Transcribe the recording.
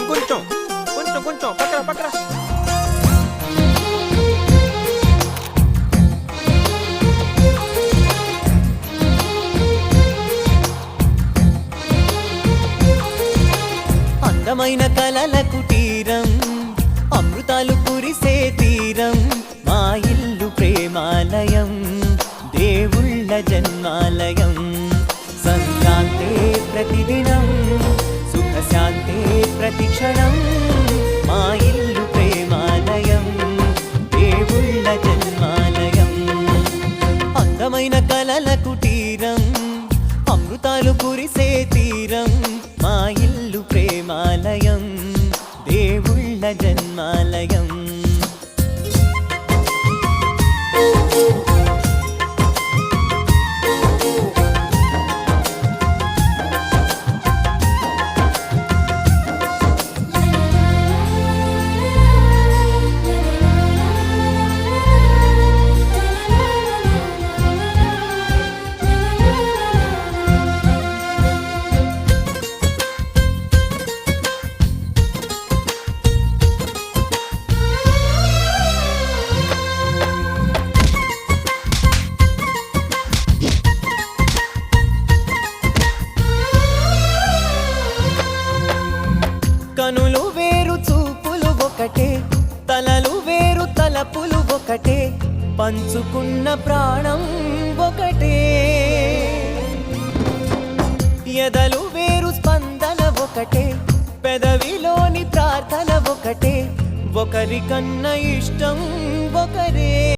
ఇంకొంచెం కొంచెం కొంచెం పక్కన పక్కన. అందమైన కలల కుటీరం, అమృతాలు కురిసే తీరం, మా ఇల్లు ప్రేమాలయం, దేవుళ్ళ జన్మాలయం. సంక్రాంతే ప్రతిదినం, సుఖశాంతే ప్రతిక్షణం, మా ఇల్లు ప్రేమాలయం, దేవుళ్ళ జన్మాలయం. అందమైన కలల కుటీరం, అమృతాలు కురిసే తీరం, మా ఇల్లు ప్రేమాలయం, దేవుళ్ళ జన్మాలయం. కనులు వేరు చూపులు ఒకటే, తలలు వేరు తలపులు ఒకటే, పంచుకున్న ప్రాణం ఒకటే. ఎదలు వేరు స్పందన ఒకటే, పెదవిలోని ప్రార్థన ఒకటే, ఒకరికన్నా ఇష్టం ఒకరే.